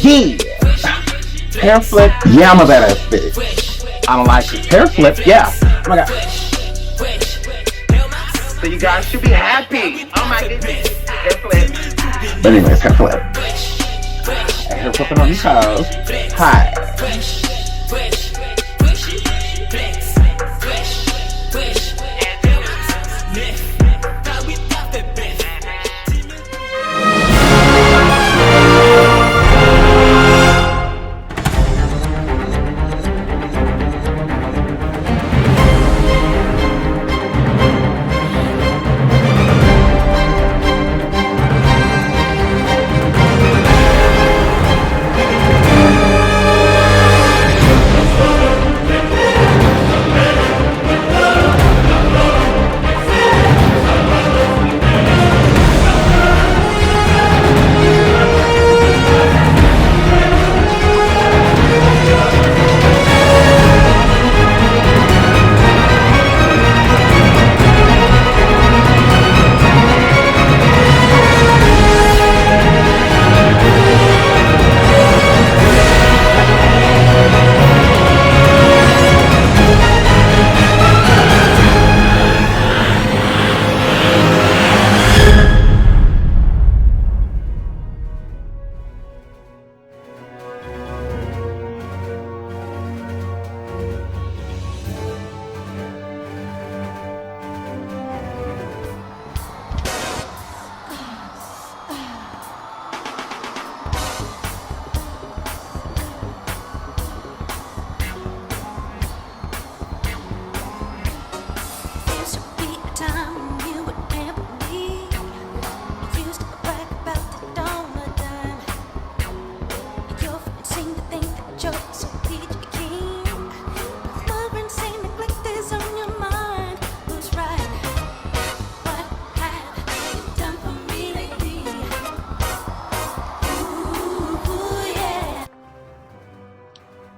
Yeah. Hair flip. Yeah, I'm a badass bitch. I don't like it. Hair flip. Yeah. Oh my god. So you guys should be happy. Oh my goodness. Hair flip. But anyways, hair flip. Hair flipping on these hoes. Hi.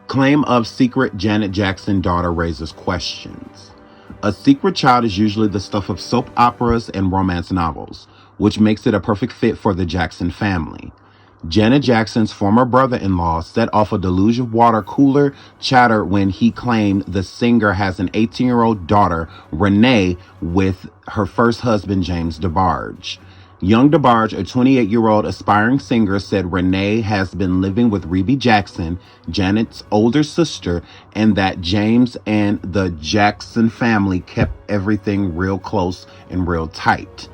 Claim of secret Janet Jackson daughter raises questions. A secret child is usually the stuff of soap operas and romance novels, which makes it a perfect fit for the Jackson family. Janet Jackson's former brother-in-law set off a deluge of water cooler chatter when he claimed the singer has an 18-year-old daughter, Renee, with her first husband, James DeBarge. Young DeBarge, a 28-year-old aspiring singer, said Renee has been living with Rebe Jackson, Janet's older sister, and that James and the Jackson family kept everything real close and real tight.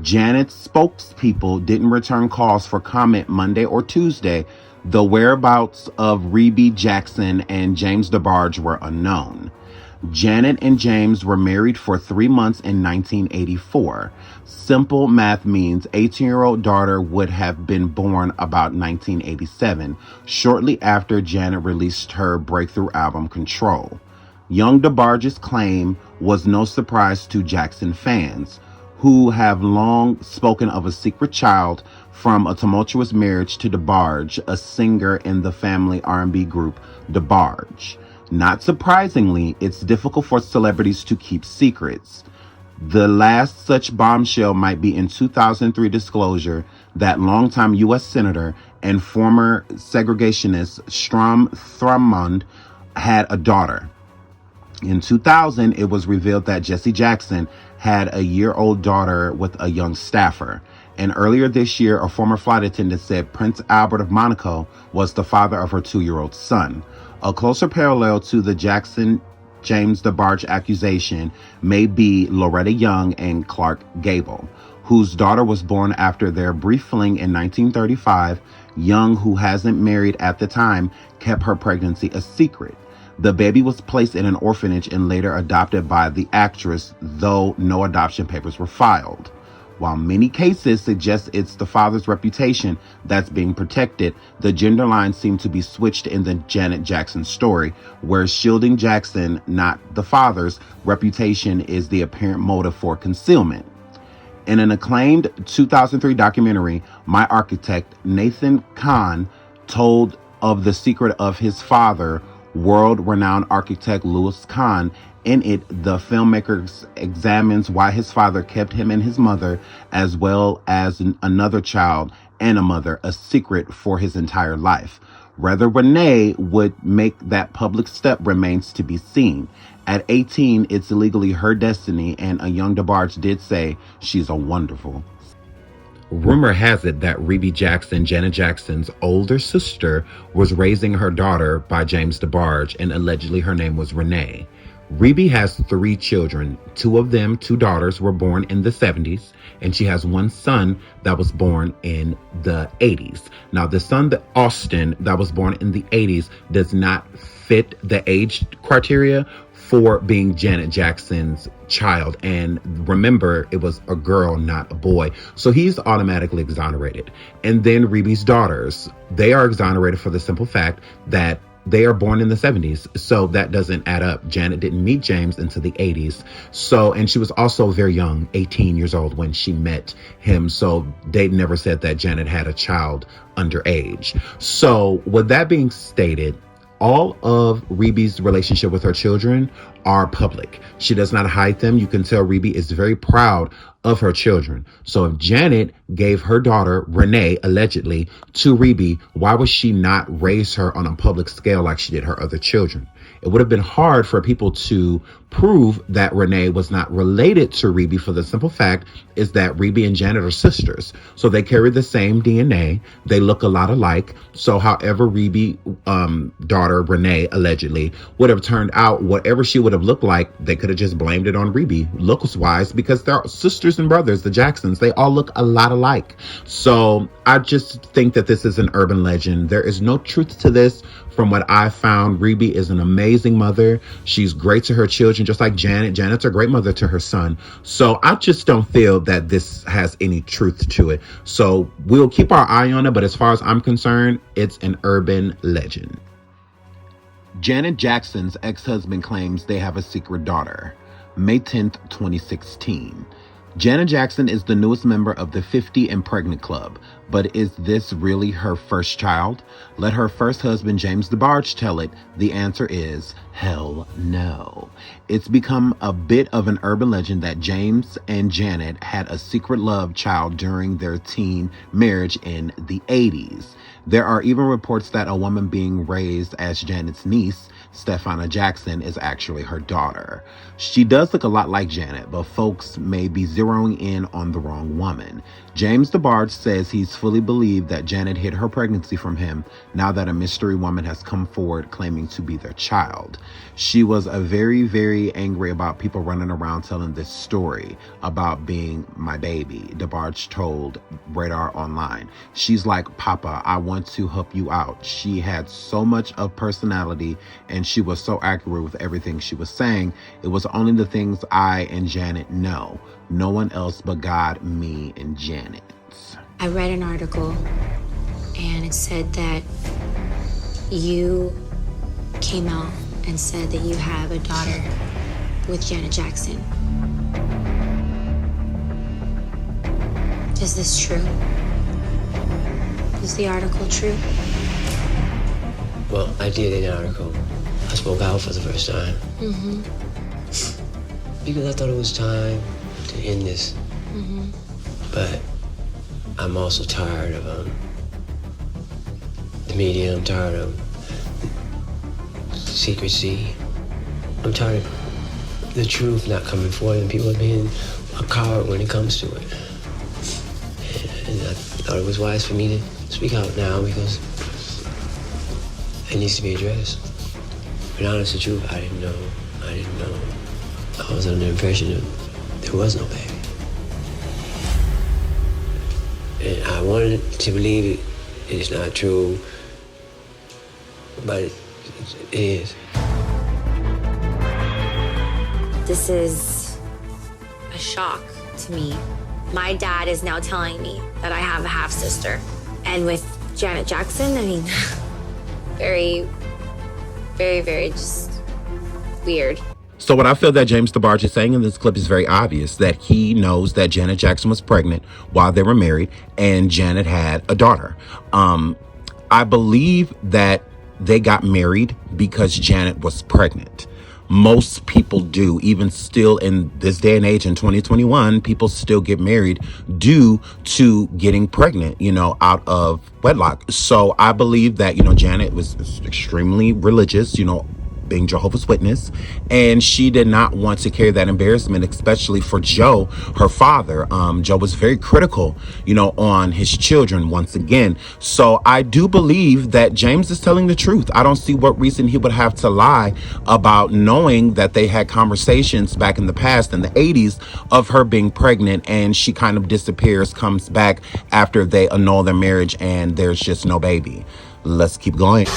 Janet's spokespeople didn't return calls for comment Monday or Tuesday. The whereabouts of Rebe Jackson and James DeBarge were unknown. Janet and James were married for 3 months in 1984. Simple math means 18-year-old daughter would have been born about 1987, shortly after Janet released her breakthrough album Control. Young DeBarge's claim was no surprise to Jackson fans, who have long spoken of a secret child from a tumultuous marriage to DeBarge, a singer in the family R&B group DeBarge. Not surprisingly, it's difficult for celebrities to keep secrets. The last such bombshell might be in 2003 disclosure that longtime U.S. Senator and former segregationist Strom Thurmond had a daughter. In 2000, it was revealed that Jesse Jackson had a year-old daughter with a young staffer. And earlier this year, a former flight attendant said Prince Albert of Monaco was the father of her 2-year-old son. A closer parallel to the Jackson-James DeBarge accusation may be Loretta Young and Clark Gable, whose daughter was born after their brief fling in 1935. Young, who hasn't married at the time, kept her pregnancy a secret. The baby was placed in an orphanage and later adopted by the actress, though no adoption papers were filed. While many cases suggest it's the father's reputation that's being protected, the gender lines seem to be switched in the Janet Jackson story, where shielding Jackson, not the father's, reputation is the apparent motive for concealment. In an acclaimed 2003 documentary, My Architect, Nathan Kahn told of the secret of his father, world-renowned architect Louis Kahn. In it, the filmmaker examines why his father kept him and his mother, as well as another child, and a mother a secret for his entire life. Whether Renee would make that public step remains to be seen. At 18, it's legally her destiny, and a young DeBarge did say she's a wonderful. Rumor has it that Rebe Jackson, Janet Jackson's older sister, was raising her daughter by James DeBarge, and allegedly her name was Renee. Rebe has 3 children. 2 of them, 2 daughters, were born in the 70s, and she has 1 son that was born in the 80s. Now, the son, Austin, that was born in the 80s, does not fit the age criteria for being Janet Jackson's child. And remember, it was a girl, not a boy. So he's automatically exonerated. And then Rebe's daughters, they are exonerated for the simple fact that they are born in the 70s. So that doesn't add up. Janet didn't meet James until the 80s. So, and she was also very young, 18 years old when she met him. So they never said that Janet had a child underage. So with that being stated, all of Rebe's relationship with her children are public. She does not hide them. You can tell Rebe is very proud of her children. So if Janet gave her daughter, Renee, allegedly, to Rebe, why would she not raise her on a public scale like she did her other children? It would have been hard for people to prove that Renee was not related to Rebe for the simple fact is that Rebe and Janet are sisters. So they carry the same DNA. They look a lot alike. So however Rebe, daughter Renee, allegedly, would have turned out, whatever she would have looked like, they could have just blamed it on Rebe, looks wise, because they're sisters and brothers, the Jacksons. They all look a lot alike. So I just think that this is an urban legend. There is no truth to this. From what I found, Rebe is an amazing mother. She's great to her children, just like Janet. Janet's a great mother to her son. So I just don't feel that this has any truth to it. So we'll keep our eye on it. But as far as I'm concerned, it's an urban legend. Janet Jackson's ex-husband claims they have a secret daughter. May 10th, 2016. Janet Jackson is the newest member of the 50 and Pregnant Club, but is this really her first child? Let her first husband, James DeBarge, tell it. The answer is hell no. It's become a bit of an urban legend that James and Janet had a secret love child during their teen marriage in the 80s. There are even reports that a woman being raised as Janet's niece, Stefana Jackson, is actually her daughter. She does look a lot like Janet, but folks may be zeroing in on the wrong woman. James DeBarge says he's fully believed that Janet hid her pregnancy from him now that a mystery woman has come forward claiming to be their child. She was very, very angry about people running around telling this story about being my baby, DeBarge told Radar Online. She's like, Papa, I want to help you out. She had so much of personality and she was so accurate with everything she was saying. It was only the things I and Janet know. No one else but God, me, and Janet. I read an article and it said that you came out and said that you have a daughter with Janet Jackson. Is this true? Is the article true? Well, I did an article. I spoke out for the first time. Mm-hmm. Because I thought it was time to end this. Mm-hmm. But I'm also tired of the media. I'm tired of secrecy. I'm tired of the truth not coming forward and people being a coward when it comes to it. And I thought it was wise for me to speak out now because it needs to be addressed. But honest, the truth, I didn't know. I was under the impression that there was no baby. And I wanted to believe it is not true, but it is. This is a shock to me. My dad is now telling me that I have a half-sister. And with Janet Jackson, I mean, very, very, very just weird. So what I feel that James DeBarge is saying in this clip is very obvious, that he knows that Janet Jackson was pregnant while they were married and Janet had a daughter. I believe that they got married because Janet was pregnant. Most people do. Even still in this day and age in 2021, people still get married due to getting pregnant, out of wedlock. So I believe that, Janet was extremely religious, being Jehovah's Witness, and she did not want to carry that embarrassment, especially for Joe, her father. Joe was very critical, on his children once again. So I do believe that James is telling the truth. I don't see what reason he would have to lie about knowing that they had conversations back in the past in the 80s of her being pregnant, and she kind of disappears, comes back after they annul their marriage, and there's just no baby. Let's keep going.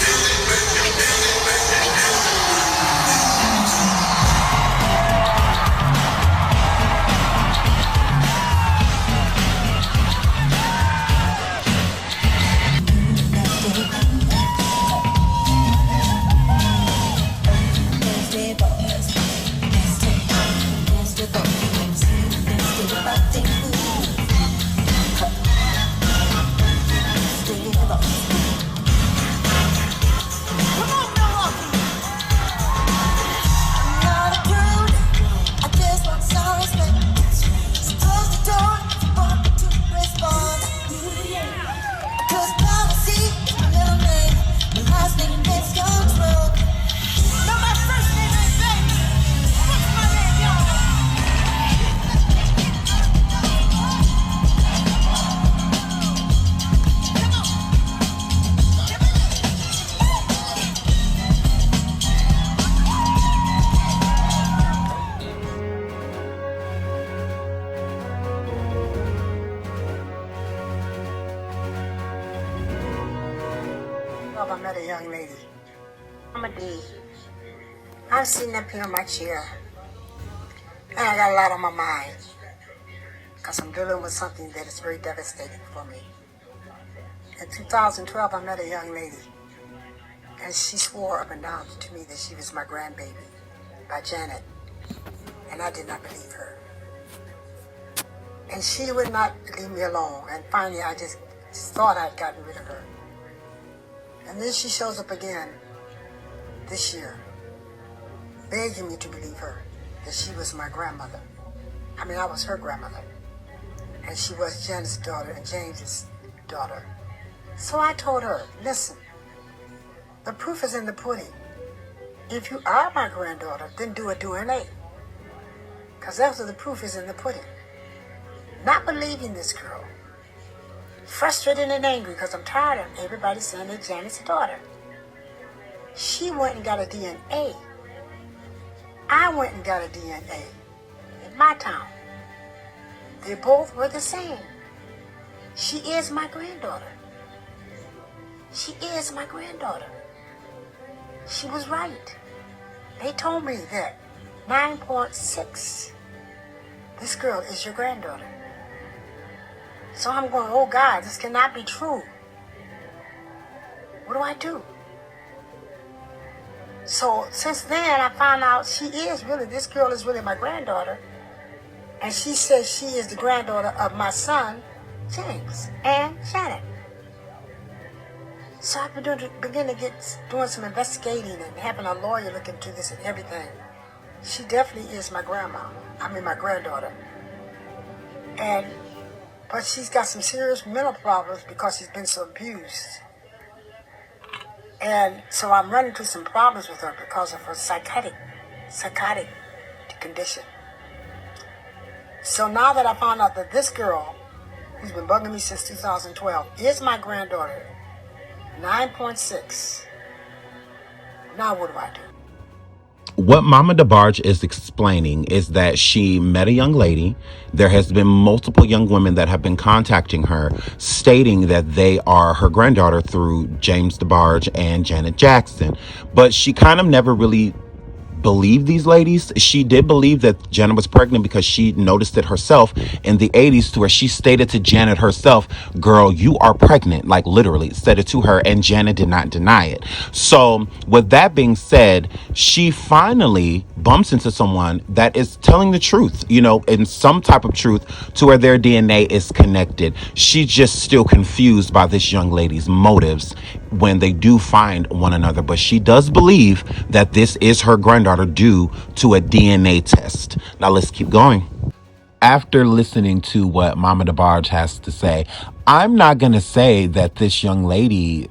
I met a young lady. I'm a D. I'm sitting up here in my chair, and I got a lot on my mind, because I'm dealing with something that is very devastating for me. In 2012, I met a young lady, and she swore up and down to me that she was my grandbaby by Janet, and I did not believe her. And she would not leave me alone, and finally I just thought I'd gotten rid of her. And then she shows up again this year, begging me to believe her, that she was my grandmother. I was her grandmother. And she was Janet's daughter and James's daughter. So I told her, listen, the proof is in the pudding. If you are my granddaughter, then do a DNA. Because that's what the proof is in the pudding. Not believing this girl. Frustrated and angry because I'm tired of everybody saying that Janet's daughter. She went and got a DNA. I went and got a DNA in my town. They both were the same. She is my granddaughter. She is my granddaughter. She was right. They told me that 9.6. This girl is your granddaughter. So I'm going, oh God, this cannot be true. What do I do? So since then, I found out this girl is really my granddaughter. And she says she is the granddaughter of my son, James, and Janet. So I've been doing some investigating and having a lawyer look into this and everything. She definitely is my my granddaughter. But she's got some serious mental problems because she's been so abused. And so I'm running into some problems with her because of her psychotic condition. So now that I found out that this girl, who's been bugging me since 2012, is my granddaughter, 9.6, now what do I do? What Mama DeBarge is explaining is that she met a young lady. There has been multiple young women that have been contacting her, stating that they are her granddaughter through James DeBarge and Janet Jackson. But she kind of never really believe these ladies. She did believe that Janet was pregnant because she noticed it herself in the 80s, to where she stated to Janet herself, girl, you are pregnant, like literally said it to her, and Janet did not deny it. So with that being said, she finally bumps into someone that is telling the truth, in some type of truth, to where their DNA is connected. She's just still confused by this young lady's motives when they do find one another, but she does believe that this is her granddaughter daughter due to a DNA test. Now let's keep going. After listening to what Mama DeBarge has to say, I'm not going to say that this young lady,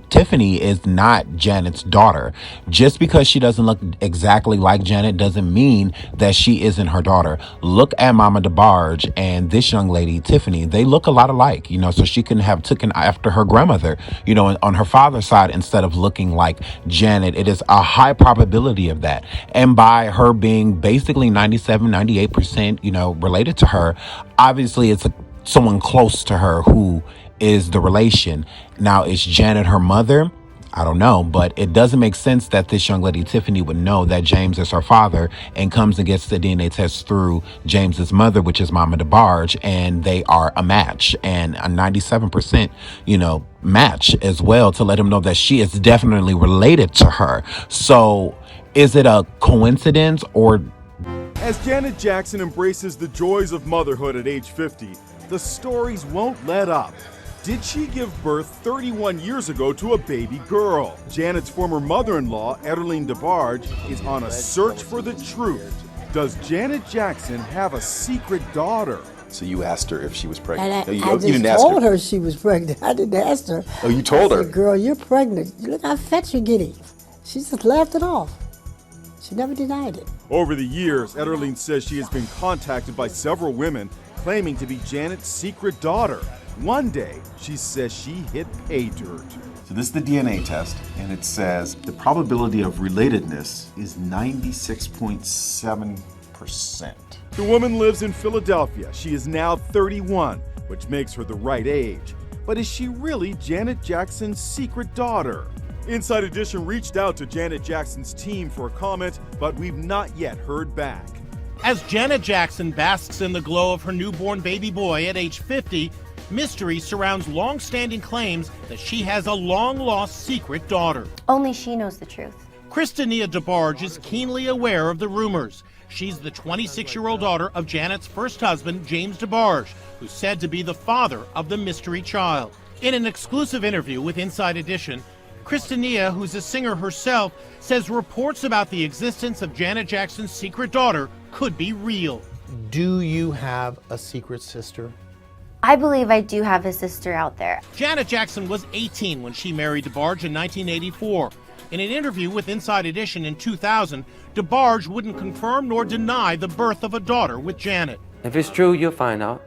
Tiffany, is not Janet's daughter. Just because she doesn't look exactly like Janet doesn't mean that she isn't her daughter. Look at Mama DeBarge and this young lady, Tiffany. They look a lot alike, so she can have taken after her grandmother, on her father's side instead of looking like Janet. It is a high probability of that. And by her being basically 97, 98%, related to her, obviously it's someone close to her who is the relation. Now, is Janet her mother? I don't know, but it doesn't make sense that this young lady, Tiffany, would know that James is her father and comes and gets the DNA test through James's mother, which is Mama DeBarge, and they are a match and a 97%, match as well, to let him know that she is definitely related to her. So is it a coincidence or... As Janet Jackson embraces the joys of motherhood at age 50, the stories won't let up. Did she give birth 31 years ago to a baby girl? Janet's former mother-in-law, Ederline DeBarge, is on a search for the truth. Does Janet Jackson have a secret daughter? So you asked her if she was pregnant? And No, I just told her she was pregnant. I didn't ask her. Oh, you told her? I said, girl, you're pregnant. Look how fat you're getting. She just laughed it off. She never denied it. Over the years, Ederline says she has been contacted by several women claiming to be Janet's secret daughter. One day, she says she hit pay dirt. So this is the DNA test, and it says the probability of relatedness is 96.7%. The woman lives in Philadelphia. She is now 31, which makes her the right age. But is she really Janet Jackson's secret daughter? Inside Edition reached out to Janet Jackson's team for a comment, but we've not yet heard back. As Janet Jackson basks in the glow of her newborn baby boy at age 50, mystery surrounds long-standing claims that she has a long-lost secret daughter. Only she knows the truth. Christina DeBarge is keenly aware of the rumors. She's the 26-year-old daughter of Janet's first husband, James DeBarge, who's said to be the father of the mystery child. In an exclusive interview with Inside Edition, Christina, who's a singer herself, says reports about the existence of Janet Jackson's secret daughter could be real. Do you have a secret sister? I believe I do have a sister out there. Janet Jackson was 18 when she married DeBarge in 1984. In an interview with Inside Edition in 2000, DeBarge wouldn't confirm nor deny the birth of a daughter with Janet. If it's true, you'll find out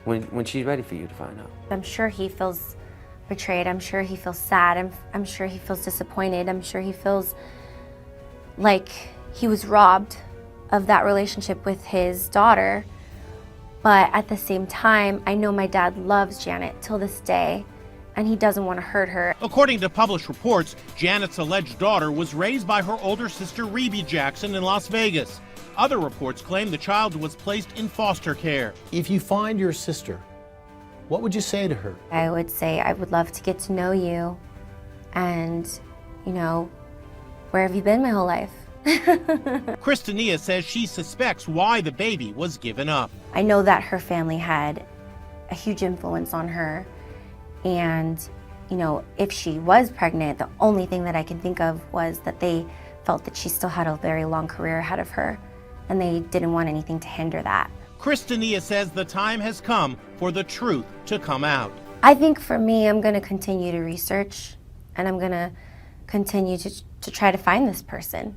when she's ready for you to find out. I'm sure he feels betrayed. I'm sure he feels sad. I'm sure he feels disappointed. I'm sure he feels like he was robbed of that relationship with his daughter. But at the same time, I know my dad loves Janet till this day, and he doesn't want to hurt her. According to published reports, Janet's alleged daughter was raised by her older sister Rebe Jackson in Las Vegas. Other reports claim the child was placed in foster care. If you find your sister, what would you say to her? I would say, I would love to get to know you, and, where have you been my whole life? Christina says she suspects why the baby was given up. I know that her family had a huge influence on her, and, if she was pregnant, the only thing that I can think of was that they felt that she still had a very long career ahead of her, and they didn't want anything to hinder that. Christina says the time has come for the truth to come out. I think for me, I'm going to continue to research, and I'm going to continue to try to find this person.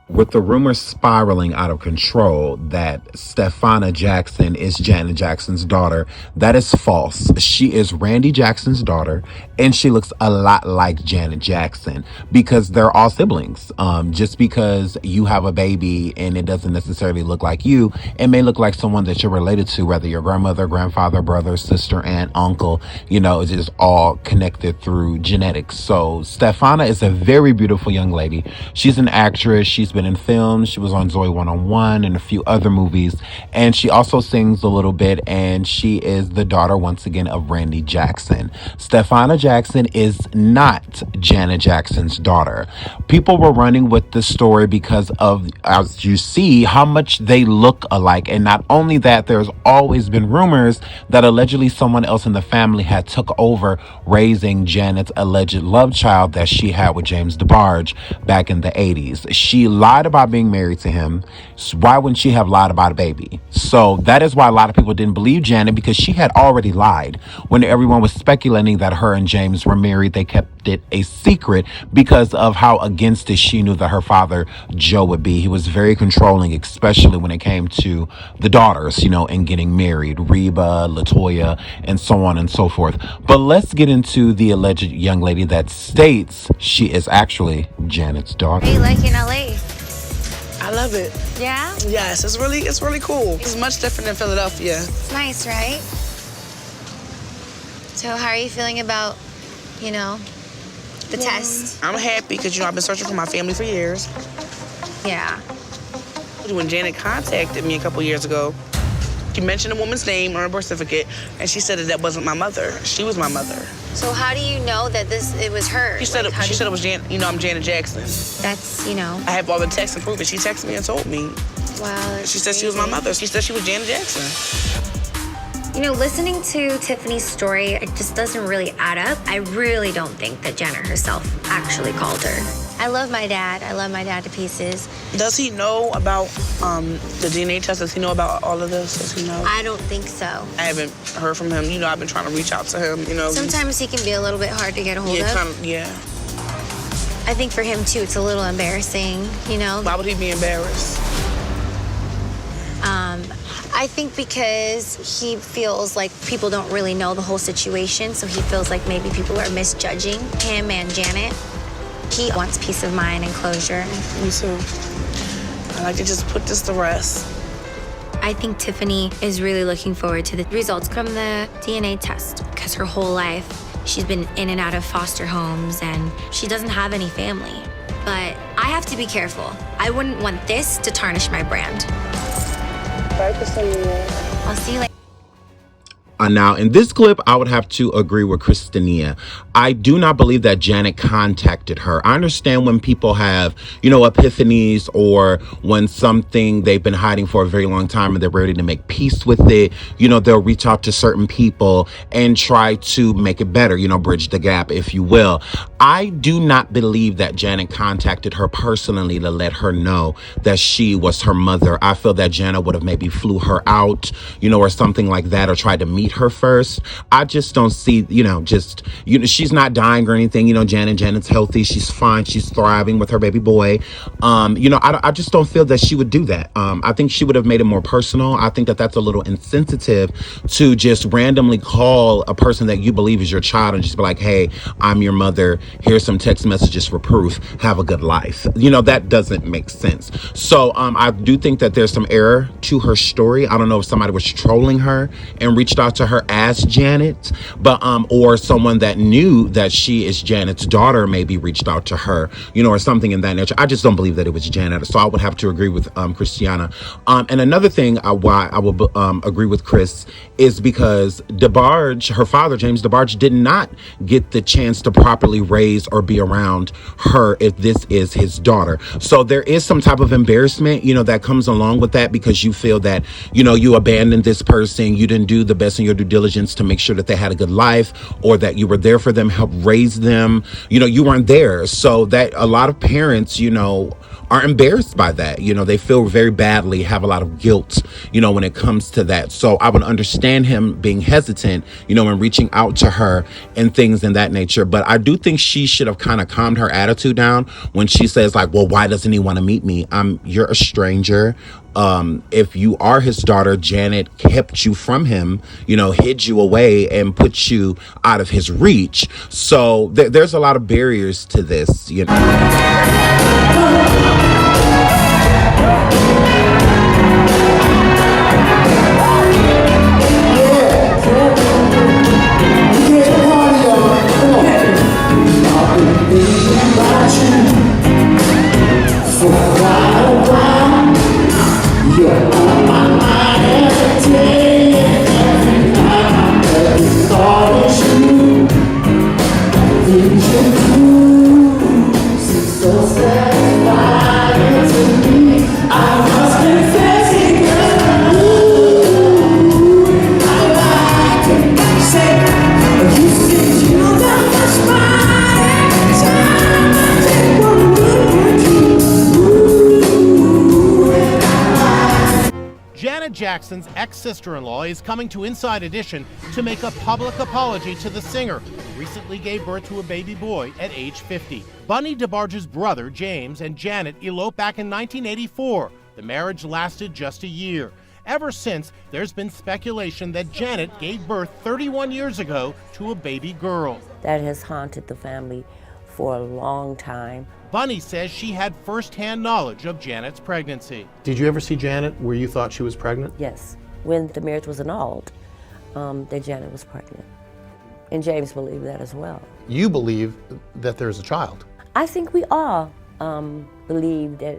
With the rumors spiraling out of control that Stefana Jackson is Janet Jackson's daughter, that is false. She is Randy Jackson's daughter, and she looks a lot like Janet Jackson because they're all siblings. Just because you have a baby and it doesn't necessarily look like you, it may look like someone that you're related to, whether your grandmother, grandfather, brother, sister, aunt, uncle, it's just all connected through genetics. So Stefana is a very beautiful young lady. She's an actress. She's been been in films. She was on Zoe 101 and a few other movies. And she also sings a little bit, and she is the daughter, once again, of Randy Jackson. Stefana Jackson is not Janet Jackson's daughter. People were running with the story because of, as you see, how much they look alike. And not only that, there's always been rumors that allegedly someone else in the family had took over raising Janet's alleged love child that she had with James DeBarge back in the 80s. She lied about being married to him. So why wouldn't she have lied about a baby? So that is why a lot of people didn't believe Janet, because she had already lied. When everyone was speculating that her and James were married, they kept it a secret because of how against it she knew that her father, Joe, would be. He was very controlling, especially when it came to the daughters, and getting married, Reba, LaToya, and so on and so forth. But let's get into the alleged young lady that states she is actually Janet's daughter. What do you like in LA? I love it. Yeah? Yes, it's really cool. It's much different than Philadelphia. It's nice, right? So how are you feeling about, the test? I'm happy because, I've been searching for my family for years. Yeah. When Janet contacted me a couple years ago, she mentioned a woman's name on her birth certificate, and she said that wasn't my mother. She was my mother. So how do you know that it was her? She said it was Janet. I'm Janet Jackson. That's, I have all the texts and proof it. She texted me and told me. Wow, that's She said she was my mother. She said she was Janet Jackson. Listening to Tiffany's story, it just doesn't really add up. I really don't think that Janet herself actually called her. I love my dad. I love my dad to pieces. Does he know about the DNA test? Does he know about all of this? Does he know? I don't think so. I haven't heard from him. I've been trying to reach out to him. Sometimes he can be a little bit hard to get a hold of. Yeah. I think for him, too, it's a little embarrassing, Why would he be embarrassed? I think because he feels like people don't really know the whole situation, so he feels like maybe people are misjudging him and Janet. He wants peace of mind and closure. Me too. I like to just put this to rest. I think Tiffany is really looking forward to the results from the DNA test because her whole life she's been in and out of foster homes and she doesn't have any family. But I have to be careful. I wouldn't want this to tarnish my brand. I'll see you later. Now, in this clip, I would have to agree with Christinia. I do not believe that Janet contacted her. I understand when people have, epiphanies, or when something they've been hiding for a very long time and they're ready to make peace with it, they'll reach out to certain people and try to make it better, bridge the gap, if you will. I do not believe that Janet contacted her personally to let her know that she was her mother. I feel that Janet would have maybe flew her out, or something like that, or tried to meet her first. I just don't see, she's not dying or anything. Janet's healthy. She's fine. She's thriving with her baby boy. I just don't feel that she would do that. I think she would have made it more personal. I think that that's a little insensitive to just randomly call a person that you believe is your child and just be like, hey, I'm your mother. Here's some text messages for proof. Have a good life. That doesn't make sense. So I do think that there's some error to her story. I don't know if somebody was trolling her and reached out to her as Janet, but or someone that knew that she is Janet's daughter maybe reached out to her, or something in that nature. I just don't believe that it was Janet. So I would have to agree with Christiana. And another thing why I will agree with Chris is because DeBarge, her father, James DeBarge, did not get the chance to properly raise or be around her if this is his daughter. So there is some type of embarrassment, that comes along with that because you feel that, you abandoned this person, you didn't do the best in your due diligence to make sure that they had a good life or that you were there for them, help raise them. You weren't there. So that a lot of parents, are embarrassed by that. They feel very badly, have a lot of guilt, when it comes to that. So I would understand him being hesitant, and reaching out to her and things in that nature. But I do think she should have kind of calmed her attitude down when she says like, well, why doesn't he want to meet me? You're a stranger. If you are his daughter, Janet kept you from him, hid you away and put you out of his reach. So there's a lot of barriers to this, For Jackson's ex-sister-in-law is coming to Inside Edition to make a public apology to the singer, who recently gave birth to a baby boy at age 50. Bunny DeBarge's brother, James, and Janet eloped back in 1984. The marriage lasted just a year. Ever since, there's been speculation that Janet gave birth 31 years ago to a baby girl. That has haunted the family for a long time. Bunny says she had first-hand knowledge of Janet's pregnancy. Did you ever see Janet where you thought she was pregnant? Yes. When the marriage was annulled, that Janet was pregnant. And James believed that as well. You believe that there's a child. I think we all believe that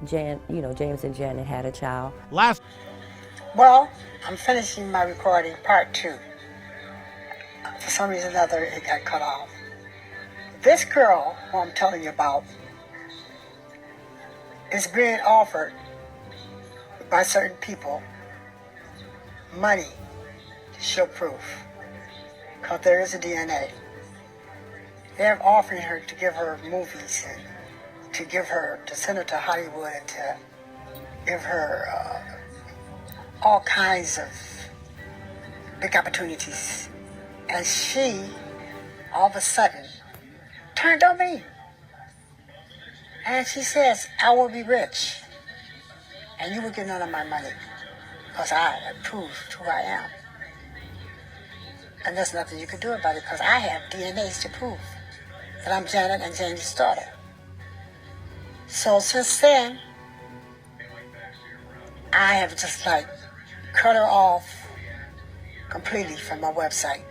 James and Janet had a child. Well, I'm finishing my recording, part 2. For some reason or another, it got cut off. This girl, who I'm telling you about, is being offered by certain people money to show proof, because there is a DNA. They're offering her to give her movies and to send her to Hollywood and to give her all kinds of big opportunities. And she, all of a sudden, turned on me. And she says, I will be rich, and you will get none of my money, because I have proved who I am. And there's nothing you can do about it, because I have DNAs to prove that I'm Janet and James' daughter. So since then, I have just cut her off completely from my website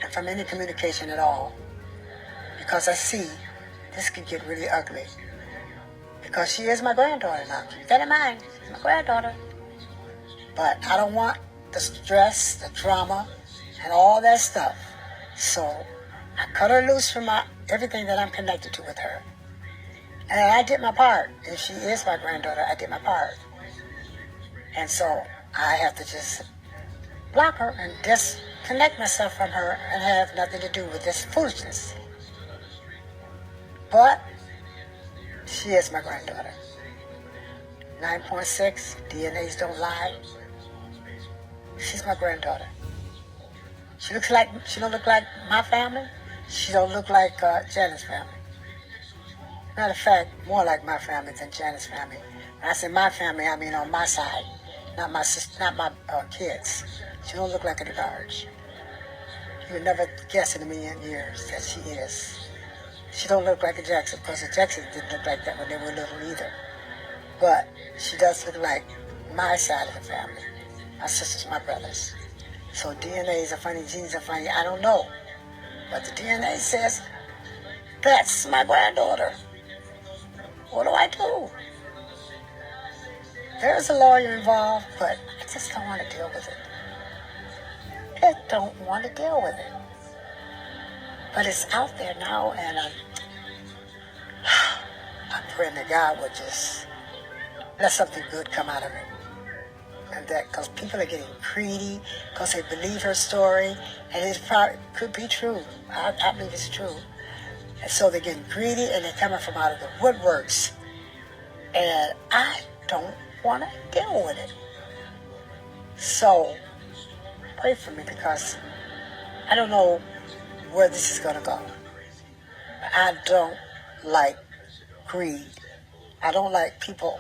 and from any communication at all, because I see this could get really ugly. Because she is my granddaughter now. Keep that in mind. She's my granddaughter. But I don't want the stress, the drama, and all that stuff. So I cut her loose from everything that I'm connected to with her. And I did my part. If she is my granddaughter, I did my part. And so I have to just block her and disconnect myself from her and have nothing to do with this foolishness. But she is my granddaughter. 9.6, DNAs don't lie. She's my granddaughter. She don't look like my family. She don't look like Janet's family. Matter of fact, more like my family than Janet's family. When I say my family, I mean on my side, not my sister, not my kids. She don't look like a DeBarge. You would never guess in a million years that she is. She don't look like a Jackson, because the Jacksons didn't look like that when they were little either. But she does look like my side of the family. My sisters, my brothers. So DNAs are funny, genes are funny, I don't know. But the DNA says, that's my granddaughter. What do I do? There's a lawyer involved, but I just don't want to deal with it. I don't want to deal with it. But it's out there now, and I'm praying that God would just let something good come out of it. And that, because people are getting greedy, because they believe her story, and it probably could be true. I believe it's true. And so they're getting greedy, and they're coming from out of the woodworks. And I don't want to deal with it. So pray for me, because I don't know where this is going to go. I don't like greed. I don't like people.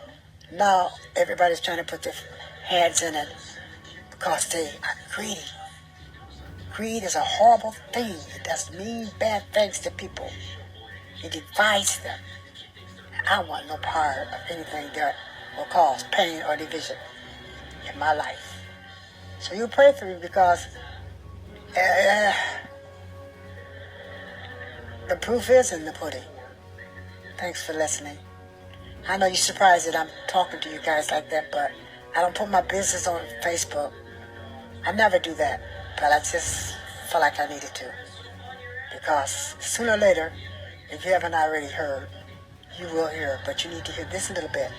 Now everybody's trying to put their hands in it because they are greedy. Greed is a horrible thing. It does mean bad things to people. It divides them. I want no part of anything that will cause pain or division in my life. So you pray for me, because the proof is in the pudding. Thanks for listening. I know you're surprised that I'm talking to you guys like that, but I don't put my business on Facebook. I never do that, but I just felt like I needed to. Because sooner or later, if you haven't already heard, you will hear, but you need to hear this a little bit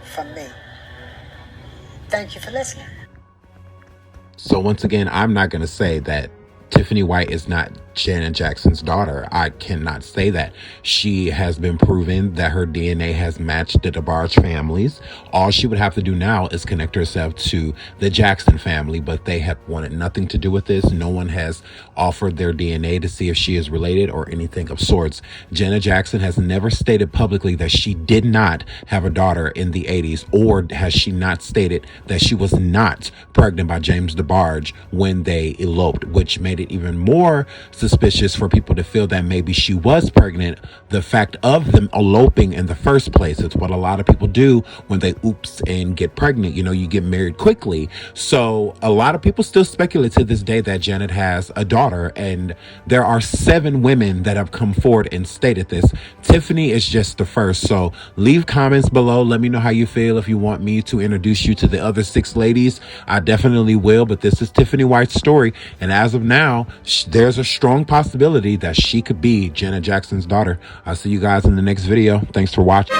from me. Thank you for listening. So once again, I'm not going to say that Tiffany White is not Janet Jackson's daughter. I cannot say that. She has been proven that her DNA has matched the DeBarge families. All she would have to do now is connect herself to the Jackson family, but they have wanted nothing to do with this. No one has offered their DNA to see if she is related or anything of sorts. Janet Jackson has never stated publicly that she did not have a daughter in the 80s, or has she not stated that she was not pregnant by James DeBarge when they eloped, which made it even more suspicious for people to feel that maybe she was pregnant. The fact of them eloping in the first place, it's what a lot of people do when they oops and get pregnant. You know, you get married quickly. So a lot of people still speculate to this day that Janet has a daughter, and there are 7 women that have come forward and stated this. Tiffany is just the first. So leave comments below. Let me know how you feel. If you want me to introduce you to the other 6 ladies, I definitely will. But this is Tiffany White's story, and as of now, there's a strong possibility that she could be Janet Jackson's daughter. I'll see you guys in the next video. Thanks for watching.